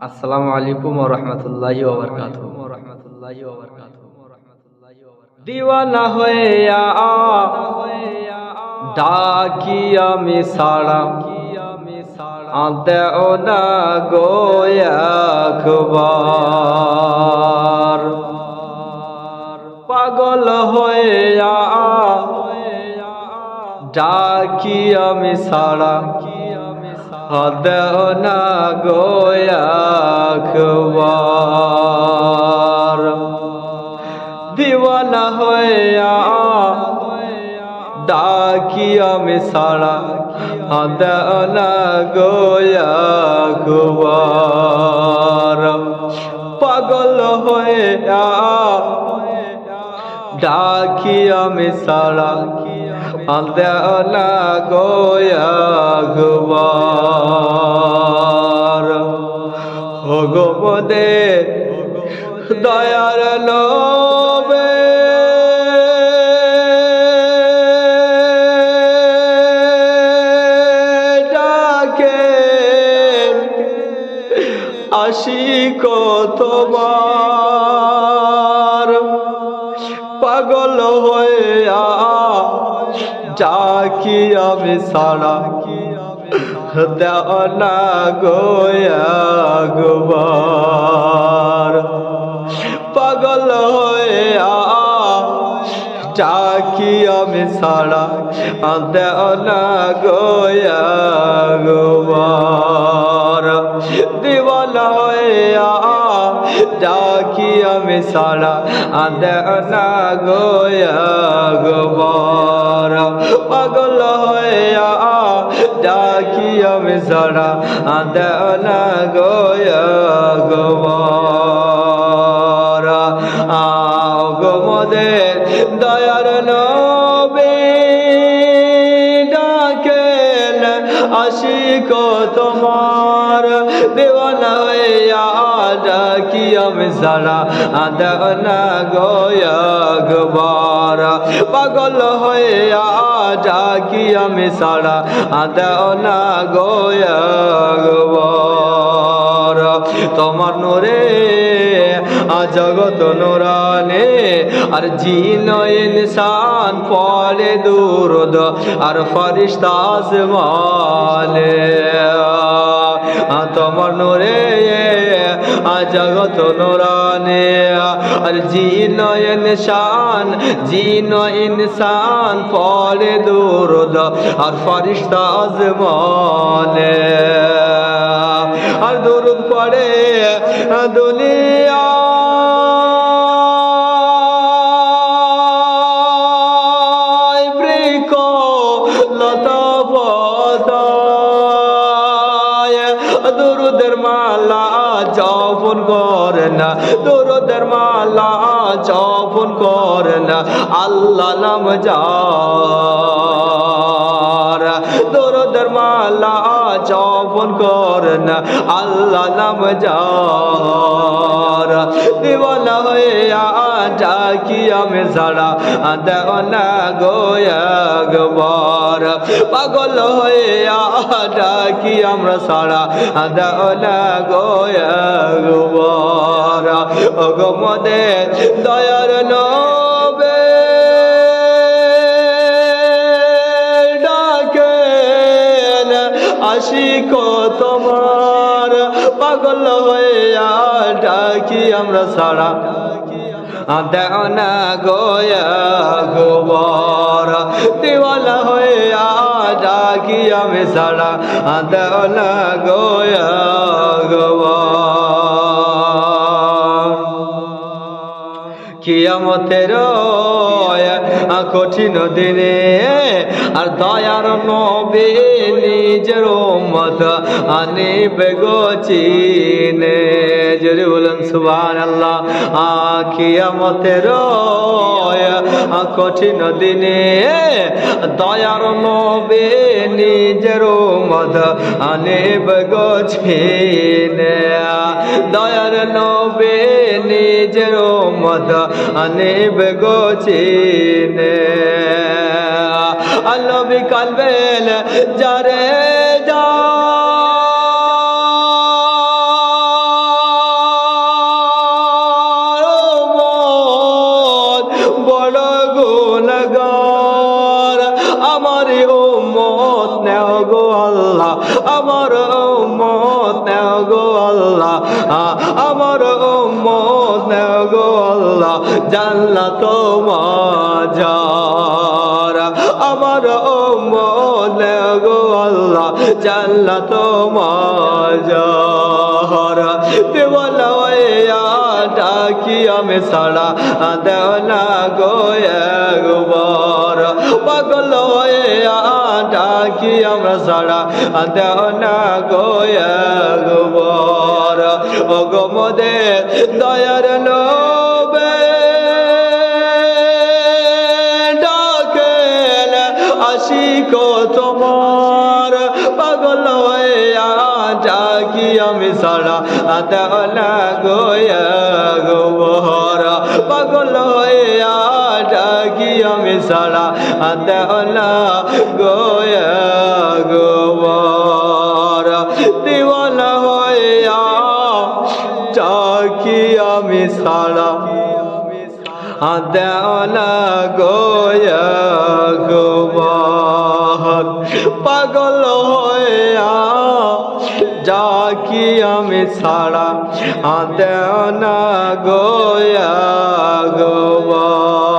আসসালামু আলাইকুম ওয়া রাহমাতুল্লাহি ওয়া বারাকাতুহু। দিওয়ানা হয়ে ডাকি আমি সারা দেও না গো একবার। পাগল হয়ে ডাকি আমি সারা দেও না গো একবার। দিওয়ানা হয়ে ডাকি আমি সারা দেও না গো একবার। পাগল হয়ে ডাকি আমি সারা দেও না গো একবার। ও গো মোদের দয়ার নবে ডাকে আশিক তোমার। পাগল হয়ে ডাকি আমি সারা দেও না গো একবার। পাগল হয়ে ডাকি আমি সারা দেও না গো একবার। দিওয়ানা হয়ে ডাকি আমি সারা দেও না গো একবার। পাগল হয়ে ডাকি আমি সারা দেও না গো একবার। গো মোদের দয়ার নবী ডাকেন আশিক তোমার। দেওয়ানা হয়ে ডাকি আমি সারা দেও না গো একবার। পাগল হয়ে ডাকি আমি সারা দেও না গো একবার। তোমার নূরে জগত নূরানে আর জিন ইনসান পড়ে দুরুদ আর ফরিশতা আসমানে। তোমার নূরে জগত নূরানে আর জিন ইনসান পড়ে দুরুদ আর ফরিশতা আসমানে। আর দুরুদ পড়ে দুনিয়া দুরুদের মালা জপন করেন, দুরুদের মালা জপন করেন আল্লাহ নাম যার। দুরুদের মালা জপন করেন আল্লাহ নাম যার। দিওয়ানা হয়ে ডাকি আমি সারা দেও না গো একবার। পাগল হয়ে ডাকি আমরা সারা দেও না গো একবার। ও গো মোদের দয়ার নবে ডাকেন আশিক তোমার। পাগল হয়ে ডাকি আমরা সারা দেও না গো একবার। দিওয়ানা হয়ে ডাকি আমি সারা দেও না গো একবার। কিয়ামতের কঠিন দিনে আর দয়ার নবী নিজের উম্মত আনিবে গো চিনে। জোরে বলেন সুবহানাল্লাহ। কিয়ামতের কঠিন দিনে দয়ার নবী নিজের উম্মত আনিবে গো চিনে। দয়ার নবী নিজের উম্মত আনিবে গো চিনে। নবী কালবেন যারে যা আমার উম্মত গো আল্লাহ জান্নাত মাঝার আমার উম্মত গো আল্লাহ জান্নাত মাঝার দেওয়ালা হইয়া ডাকি আমি সাড়া দেও না গো একবার পাগল হইয়া ডাকি আমরা সাড়া দেও না গো একবার ও গো মোদের দয়ার নবে ডাকেন আশিক তোমার পাগল হইয়া ডাকি আমি সাড়া দেও না গো একবার পাগল হইয়া ডাকি আমি সাড়া দেও না গো একবার দিওয়ানা হইয়া ডাকি আমি সাড়া দেও না গো একবার পাগল হইয়া ডাকি আমি সাড়া দেও না গো একবার